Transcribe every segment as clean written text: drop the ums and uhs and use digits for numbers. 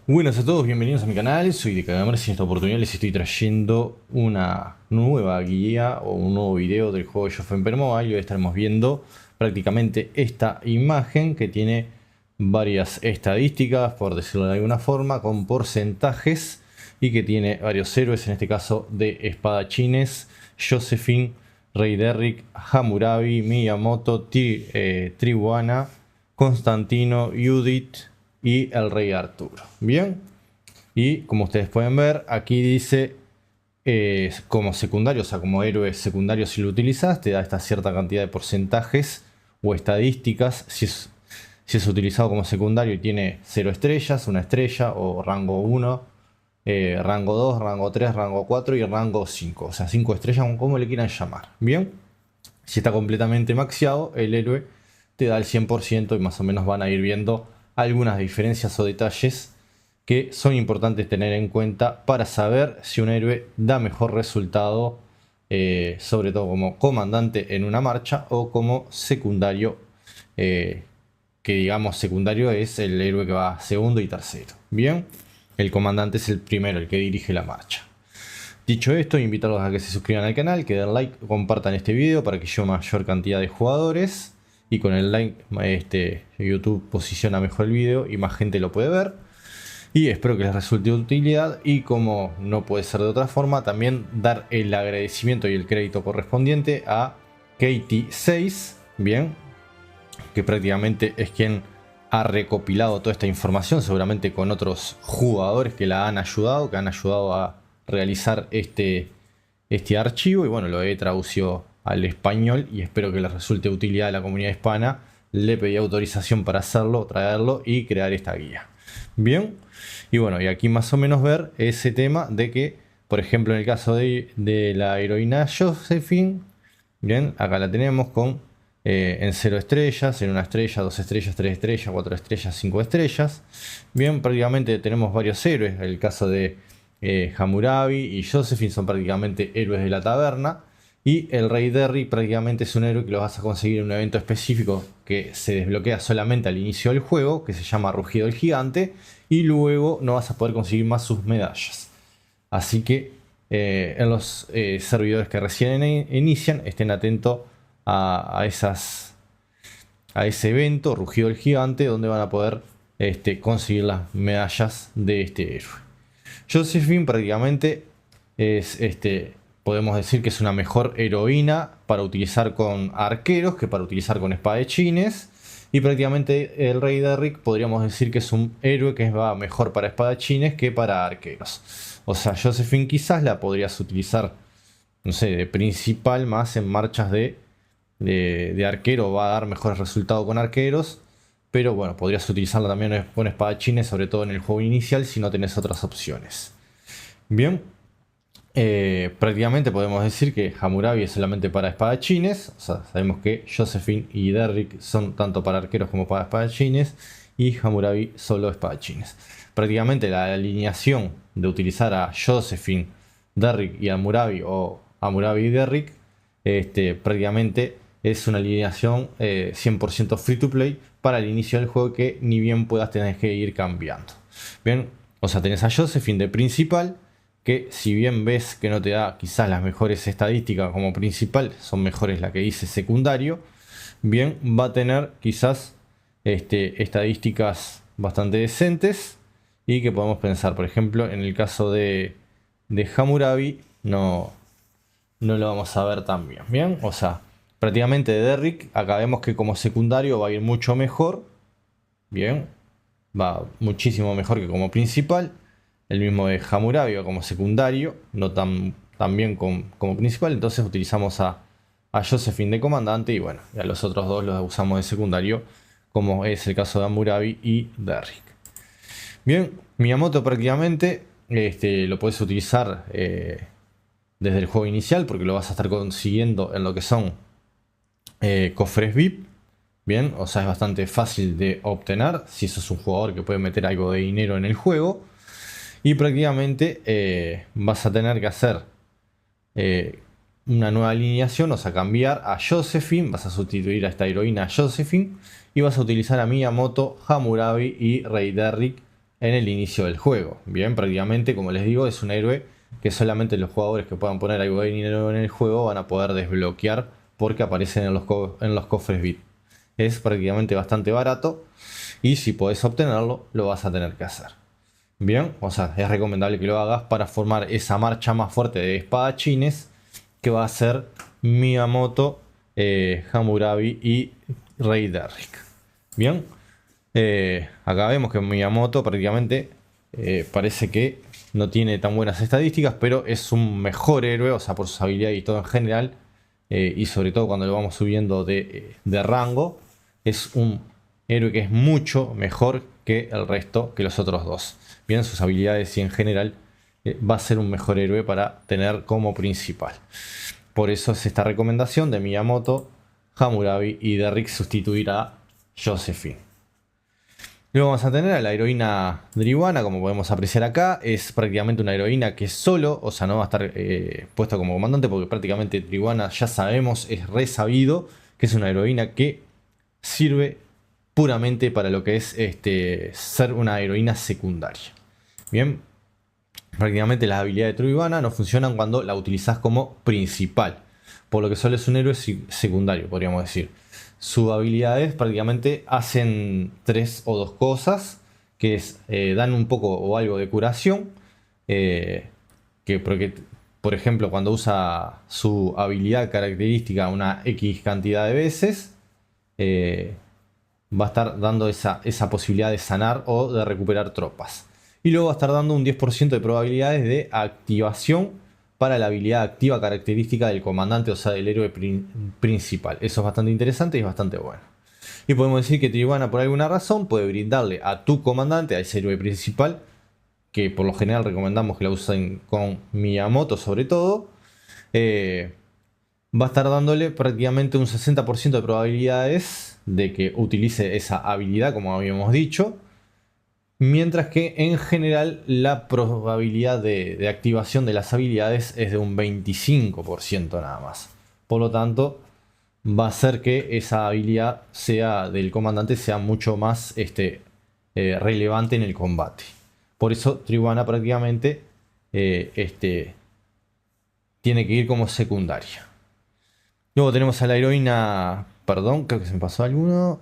Buenas a todos, bienvenidos a mi canal, soy de Kagamerz y en esta oportunidad les estoy trayendo una nueva guía o un nuevo video del juego Age of Empires Mobile. Hoy estaremos viendo prácticamente esta imagen que tiene varias estadísticas, por decirlo de alguna forma, con porcentajes y que tiene varios héroes, en este caso de espadachines: Josephine, Rey Derrick, Hammurabi, Miyamoto, Tribuana, Constantino, Judith y el Rey Arturo. Bien, y como ustedes pueden ver, aquí dice como secundario, o sea, como héroe secundario, si lo utilizas, te da esta cierta cantidad de porcentajes o estadísticas. Si es utilizado como secundario y tiene 0 estrellas, 1 estrella, o rango 1, rango 2, rango 3, rango 4 y rango 5, o sea, 5 estrellas, como le quieran llamar. Bien, si está completamente maxeado, el héroe te da el 100% y más o menos van a ir viendo algunas diferencias o detalles que son importantes tener en cuenta para saber si un héroe da mejor resultado, sobre todo como comandante en una marcha o como secundario, que digamos secundario es el héroe que va segundo y tercero. Bien, el comandante es el primero, el que dirige la marcha. Dicho esto, invitarlos a que se suscriban al canal, que den like, compartan este video para que llegue mayor cantidad de jugadores. Y con el like YouTube posiciona mejor el video y más gente lo puede ver. Y espero que les resulte de utilidad. Y como no puede ser de otra forma, también dar el agradecimiento y el crédito correspondiente a Katie6, bien, que prácticamente es quien ha recopilado toda esta información, seguramente con otros jugadores que la han ayudado, que han ayudado a realizar este archivo. Y bueno, lo he traducido al español y espero que les resulte de utilidad a la comunidad hispana. Le pedí autorización para hacerlo, traerlo y crear esta guía. Bien, y bueno, y aquí más o menos ver ese tema de que, por ejemplo, en el caso de la heroína Josephine, bien, acá la tenemos con en 0 estrellas, en 1 estrella, 2 estrellas, 3 estrellas, 4 estrellas, 5 estrellas. Bien, prácticamente tenemos varios héroes. El caso de Hammurabi y Josephine son prácticamente héroes de la taberna. Y el Rey Derrick prácticamente es un héroe que lo vas a conseguir en un evento específico que se desbloquea solamente al inicio del juego, que se llama Rugido del Gigante, y luego no vas a poder conseguir más sus medallas. Así que en los servidores que recién inician, estén atentos a ese evento, Rugido del Gigante, donde van a poder conseguir las medallas de este héroe. Josephine prácticamente es podemos decir que es una mejor heroína para utilizar con arqueros que para utilizar con espadachines. Y prácticamente el Rey Derrick podríamos decir que es un héroe que va mejor para espadachines que para arqueros. O sea, Josephine quizás la podrías utilizar, no sé, de principal, más en marchas de arquero. Va a dar mejores resultados con arqueros. Pero bueno, podrías utilizarla también con espadachines, sobre todo en el juego inicial, si no tenés otras opciones. Bien. Prácticamente podemos decir que Hammurabi es solamente para espadachines. O sea, sabemos que Josephine y Derrick son tanto para arqueros como para espadachines, y Hammurabi solo espadachines. Prácticamente la alineación de utilizar a Josephine, Derrick y Hammurabi, o Hammurabi y Derrick, prácticamente es una alineación 100% free to play para el inicio del juego, que ni bien puedas tener que ir cambiando. Bien, o sea, tenés a Josephine de principal, que si bien ves que no te da quizás las mejores estadísticas como principal, son mejores la que dice secundario, bien, va a tener quizás estadísticas bastante decentes, y que podemos pensar, por ejemplo, en el caso de Hammurabi, no lo vamos a ver tan bien. Bien, o sea, prácticamente de Derrick, acá vemos que como secundario va a ir mucho mejor. Bien, va muchísimo mejor que como principal. El mismo de Hammurabi va como secundario, no tan bien como principal. Entonces utilizamos a Josephine de comandante, y bueno, y a los otros dos los usamos de secundario, como es el caso de Hammurabi y Derrick. Bien, Miyamoto prácticamente lo puedes utilizar desde el juego inicial, porque lo vas a estar consiguiendo en lo que son cofres VIP. Bien, o sea, es bastante fácil de obtener si sos un jugador que puede meter algo de dinero en el juego. Y prácticamente vas a tener que hacer una nueva alineación, o sea, cambiar a Josephine, vas a sustituir a esta heroína Josephine, y vas a utilizar a Miyamoto, Hammurabi y Rey Derrick en el inicio del juego. Bien, prácticamente, como les digo, es un héroe que solamente los jugadores que puedan poner algo de dinero en el juego van a poder desbloquear porque aparecen en los cofres VIP. Es prácticamente bastante barato y si podés obtenerlo, lo vas a tener que hacer. Bien, o sea, es recomendable que lo hagas para formar esa marcha más fuerte de espadachines que va a ser Miyamoto, Hammurabi y Rey Derrick. Bien, acá vemos que Miyamoto prácticamente parece que no tiene tan buenas estadísticas, pero es un mejor héroe, o sea, por sus habilidades y todo en general, y sobre todo cuando lo vamos subiendo de rango, es un héroe que es mucho mejor que el resto, que los otros dos. Bien, sus habilidades y en general va a ser un mejor héroe para tener como principal. Por eso es esta recomendación de Miyamoto, Hammurabi y Derrick sustituir a Josephine. Luego vamos a tener a la heroína Drivana, como podemos apreciar acá. Es prácticamente una heroína que solo, o sea, no va a estar puesta como comandante, porque prácticamente Drivana ya sabemos, es re sabido, que es una heroína que sirve puramente para lo que es ser una heroína secundaria. Bien, prácticamente las habilidades de Drivana no funcionan cuando la utilizas como principal, por lo que solo es un héroe secundario, podríamos decir. Sus habilidades prácticamente hacen 3 o 2 cosas, que es dan un poco o algo de curación, porque, por ejemplo, cuando usa su habilidad característica una X cantidad de veces, va a estar dando esa posibilidad de sanar o de recuperar tropas. Y luego va a estar dando un 10% de probabilidades de activación para la habilidad activa característica del comandante, o sea, del héroe principal. Eso es bastante interesante y es bastante bueno. Y podemos decir que Drivana, por alguna razón, puede brindarle a tu comandante, a ese héroe principal, que por lo general recomendamos que la usen con Miyamoto sobre todo, va a estar dándole prácticamente un 60% de probabilidades de que utilice esa habilidad, como habíamos dicho. Mientras que en general la probabilidad de activación de las habilidades es de un 25% nada más. Por lo tanto, va a hacer que esa habilidad del comandante sea mucho más relevante en el combate. Por eso Drivana prácticamente tiene que ir como secundaria. Luego tenemos a la heroína... Perdón, creo que se me pasó alguno.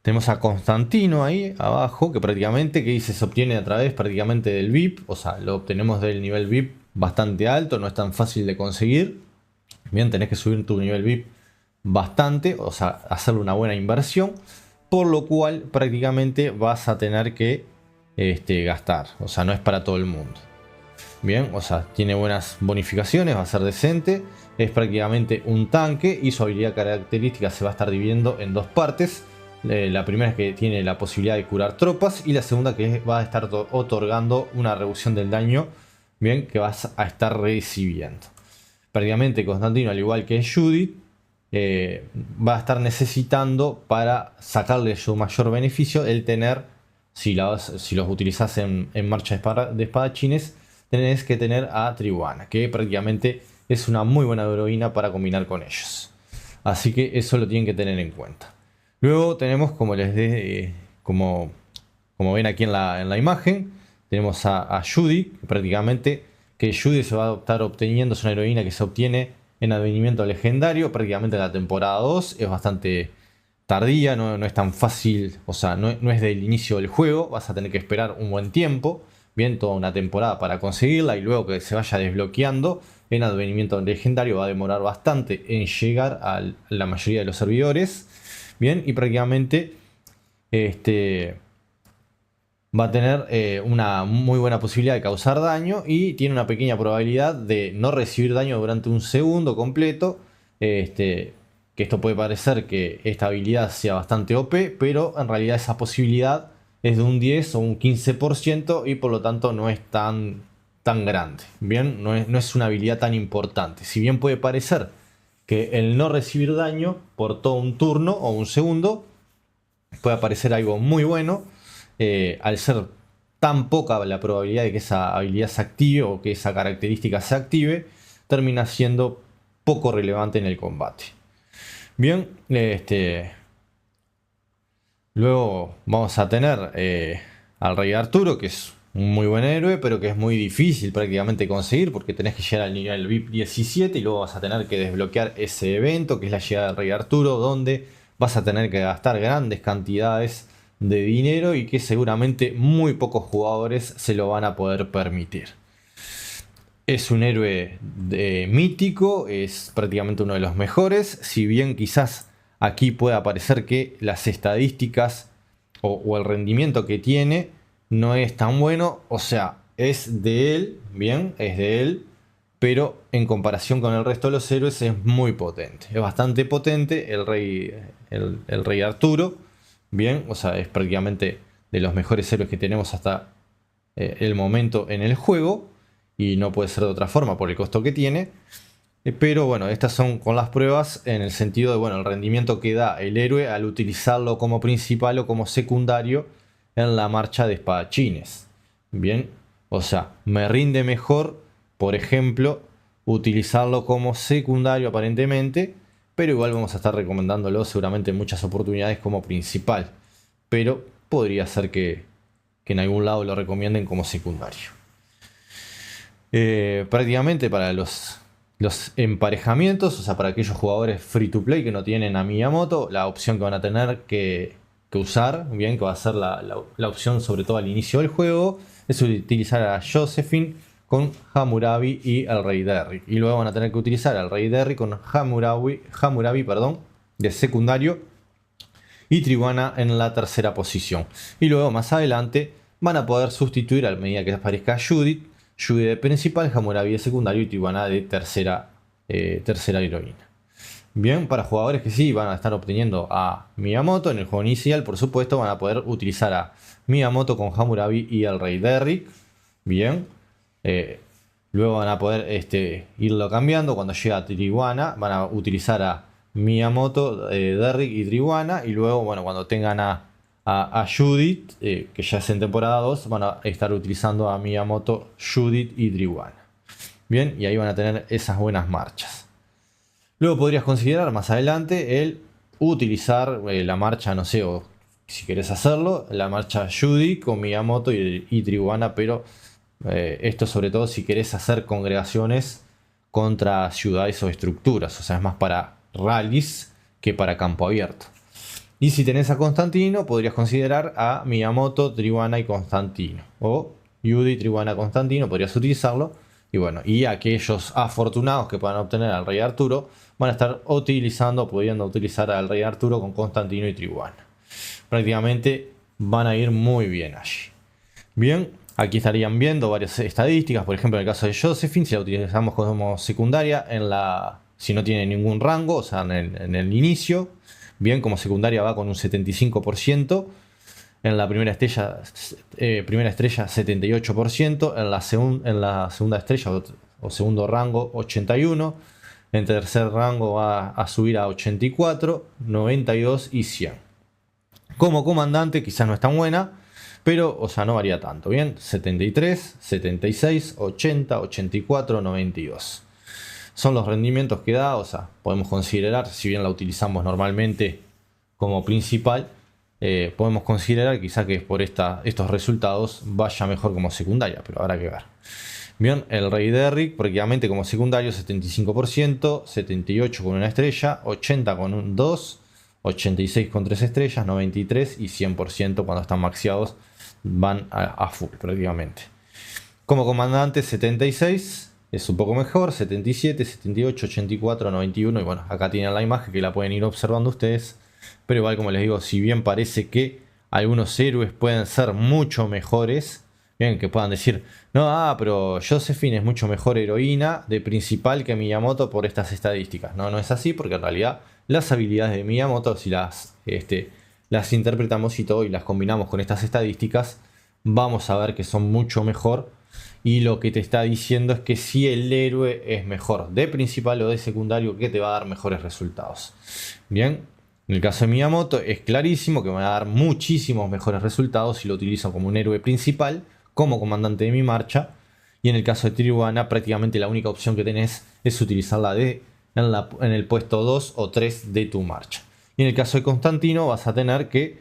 Tenemos a Constantino ahí abajo, que prácticamente, que dice, se obtiene a través prácticamente del VIP, o sea, lo obtenemos del nivel VIP bastante alto, no es tan fácil de conseguir. Bien, tenés que subir tu nivel VIP bastante, o sea, hacerle una buena inversión, por lo cual prácticamente vas a tener que gastar, o sea, no es para todo el mundo. Bien, o sea, tiene buenas bonificaciones, va a ser decente, es prácticamente un tanque y su habilidad característica se va a estar dividiendo en 2 partes. La primera es que tiene la posibilidad de curar tropas y la segunda que va a estar otorgando una reducción del daño, bien, que vas a estar recibiendo. Prácticamente Constantino, al igual que Judith, va a estar necesitando para sacarle su mayor beneficio el tener, si los utilizas en marcha de espadachines, tenés que tener a Drivana, que prácticamente es una muy buena heroína para combinar con ellos. Así que eso lo tienen que tener en cuenta. Luego tenemos, como ven aquí en la imagen, tenemos a Judy, prácticamente, que Judy se va a estar obteniendo, es una heroína que se obtiene en advenimiento legendario, prácticamente en la temporada 2, es bastante tardía, no es tan fácil, o sea, no es del inicio del juego, vas a tener que esperar un buen tiempo, bien, toda una temporada para conseguirla y luego que se vaya desbloqueando en advenimiento legendario va a demorar bastante en llegar a la mayoría de los servidores. Bien, y prácticamente va a tener una muy buena posibilidad de causar daño y tiene una pequeña probabilidad de no recibir daño durante un segundo completo. Que esto puede parecer que esta habilidad sea bastante OP, pero en realidad esa posibilidad es de un 10 o un 15% y por lo tanto no es tan grande. Bien, no es una habilidad tan importante. Si bien puede parecer que el no recibir daño por todo un turno o un segundo puede parecer algo muy bueno, al ser tan poca la probabilidad de que esa habilidad se active o que esa característica se active, termina siendo poco relevante en el combate. Bien, luego vamos a tener al rey Arturo, que es un muy buen héroe, pero que es muy difícil prácticamente conseguir porque tenés que llegar al nivel VIP 17 y luego vas a tener que desbloquear ese evento que es la llegada del rey Arturo, donde vas a tener que gastar grandes cantidades de dinero y que seguramente muy pocos jugadores se lo van a poder permitir. Es un héroe mítico, es prácticamente uno de los mejores, si bien quizás aquí pueda parecer que las estadísticas o el rendimiento que tiene no es tan bueno, o sea, es de él, bien, es de él, pero en comparación con el resto de los héroes es muy potente, es bastante potente el rey Arturo, bien, o sea, es prácticamente de los mejores héroes que tenemos hasta el momento en el juego. Y no puede ser de otra forma por el costo que tiene. Pero bueno, estas son con las pruebas en el sentido de, bueno, el rendimiento que da el héroe al utilizarlo como principal o como secundario en la marcha de espadachines. Bien, o sea, me rinde mejor, por ejemplo, utilizarlo como secundario aparentemente, pero igual vamos a estar recomendándolo seguramente en muchas oportunidades como principal. Pero podría ser que en algún lado lo recomienden como secundario. Prácticamente para los emparejamientos, o sea, para aquellos jugadores free to play que no tienen a Miyamoto, la opción que van a tener que usar, bien, que va a ser la opción sobre todo al inicio del juego, es utilizar a Josephine con Hammurabi y el rey Derrick. Y luego van a tener que utilizar al rey Derrick con Hammurabi, perdón, de secundario y Tribhuwana en la tercera posición. Y luego más adelante van a poder sustituir a medida que aparezca Judith de principal, Hammurabi de secundario y Tribhuwana de tercera heroína. Bien, para jugadores que sí van a estar obteniendo a Miyamoto en el juego inicial, por supuesto, van a poder utilizar a Miyamoto con Hammurabi y el rey Derrick. Bien, luego van a poder irlo cambiando. Cuando llega a Tribhuwana, van a utilizar a Miyamoto, Derrick y Tribhuwana. Y luego, bueno, cuando tengan a Judith, que ya es en temporada 2, van a estar utilizando a Miyamoto, Judith y Tribhuwana. Bien, y ahí van a tener esas buenas marchas. Luego podrías considerar más adelante el utilizar la marcha, no sé, o si querés hacerlo, la marcha Judith con Miyamoto y Tribhuwana, pero esto sobre todo si querés hacer congregaciones contra ciudades o estructuras, o sea, es más para rallies que para campo abierto. Y si tenés a Constantino, podrías considerar a Miyamoto, Tribhuwana y Constantino. O Judith, Tribhuwana, Constantino, podrías utilizarlo. Y bueno, y aquellos afortunados que puedan obtener al rey Arturo van a estar pudiendo utilizar al rey Arturo con Constantino y Tribhuwana. Prácticamente van a ir muy bien allí. Bien, aquí estarían viendo varias estadísticas. Por ejemplo, en el caso de Josephine, si la utilizamos como secundaria, si no tiene ningún rango, o sea, en el inicio. Bien, como secundaria va con un 75%. En la primera estrella 78%. En la segunda estrella o segundo rango 81%. En tercer rango va a subir a 84%, 92% y 100%. Como comandante quizás no es tan buena, pero o sea, no varía tanto. Bien, 73, 76, 80, 84, 92. Son los rendimientos que da, o sea, podemos considerar, si bien la utilizamos normalmente como principal, podemos considerar quizá que por estos resultados vaya mejor como secundaria, pero habrá que ver. Bien, el rey Derrick prácticamente como secundario 75%, 78 con una estrella, 80 con un 2, 86 con 3 estrellas, 93 y 100% cuando están maxeados van a full prácticamente. Como comandante 76. Es un poco mejor, 77, 78, 84, 91 y bueno, acá tienen la imagen que la pueden ir observando ustedes. Pero igual como les digo, si bien parece que algunos héroes pueden ser mucho mejores, bien, que puedan decir, no, pero Josephine es mucho mejor heroína de principal que Miyamoto por estas estadísticas. No, no es así porque en realidad las habilidades de Miyamoto, si las interpretamos y todo y las combinamos con estas estadísticas, vamos a ver que son mucho mejor. Y lo que te está diciendo es que si el héroe es mejor de principal o de secundario, que te va a dar mejores resultados. Bien, en el caso de Miyamoto es clarísimo que me va a dar muchísimos mejores resultados si lo utilizo como un héroe principal, como comandante de mi marcha. Y en el caso de Tribhuwana prácticamente la única opción que tenés es utilizarla de en el puesto 2 o 3 de tu marcha. Y en el caso de Constantino vas a tener que,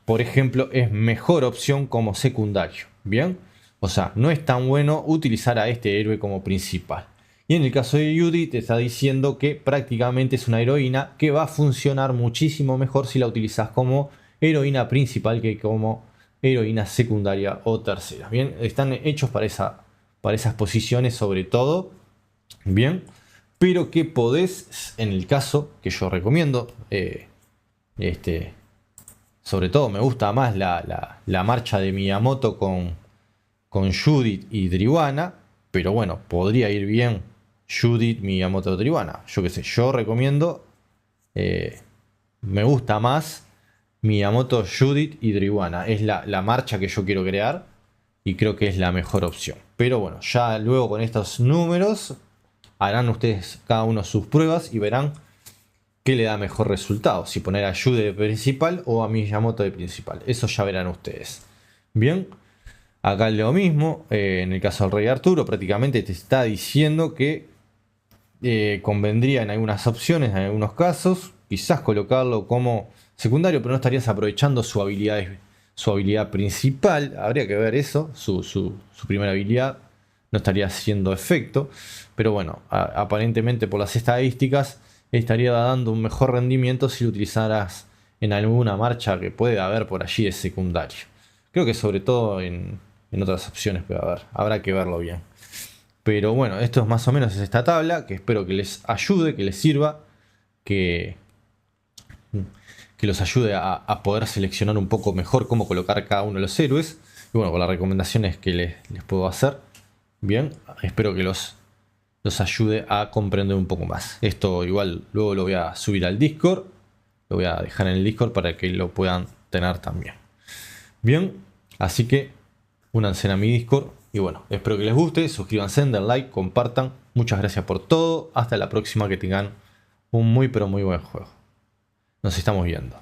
por ejemplo, es mejor opción como secundario. Bien, o sea, no es tan bueno utilizar a este héroe como principal. Y en el caso de Judy te está diciendo que prácticamente es una heroína que va a funcionar muchísimo mejor si la utilizas como heroína principal que como heroína secundaria o tercera. Bien, están hechos para esas posiciones sobre todo. Bien, pero que podés, en el caso que yo recomiendo, sobre todo me gusta más la marcha de Miyamoto con Judith y Triwana, pero bueno, podría ir bien Judith, Miyamoto, Triwana. Yo qué sé, yo recomiendo, me gusta más Miyamoto, Judith y Triwana. Es la marcha que yo quiero crear y creo que es la mejor opción. Pero bueno, ya luego con estos números harán ustedes cada uno sus pruebas y verán qué le da mejor resultado. Si poner a Judith de principal o a Miyamoto de principal. Eso ya verán ustedes. Bien. Acá lo mismo, en el caso del Rey Arturo prácticamente te está diciendo que convendría en algunas opciones, en algunos casos, quizás colocarlo como secundario, pero no estarías aprovechando su habilidad principal. Habría que ver eso, su primera habilidad no estaría haciendo efecto, pero bueno, aparentemente por las estadísticas estaría dando un mejor rendimiento si lo utilizaras en alguna marcha que puede haber por allí de secundario. Creo que sobre todo en otras opciones puede haber. Habrá que verlo bien. Pero bueno, esto es más o menos esta tabla que espero que les ayude, que les sirva, que los ayude a poder seleccionar un poco mejor cómo colocar cada uno de los héroes. Y bueno, con las recomendaciones que les puedo hacer. Bien, espero que los ayude a comprender un poco más. Esto igual luego lo voy a subir al Discord. Lo voy a dejar en el Discord para que lo puedan tener también. Bien, así que únanse a mi Discord y bueno, espero que les guste, suscríbanse, den like, compartan. Muchas gracias por todo, hasta la próxima, que tengan un muy pero muy buen juego. Nos estamos viendo.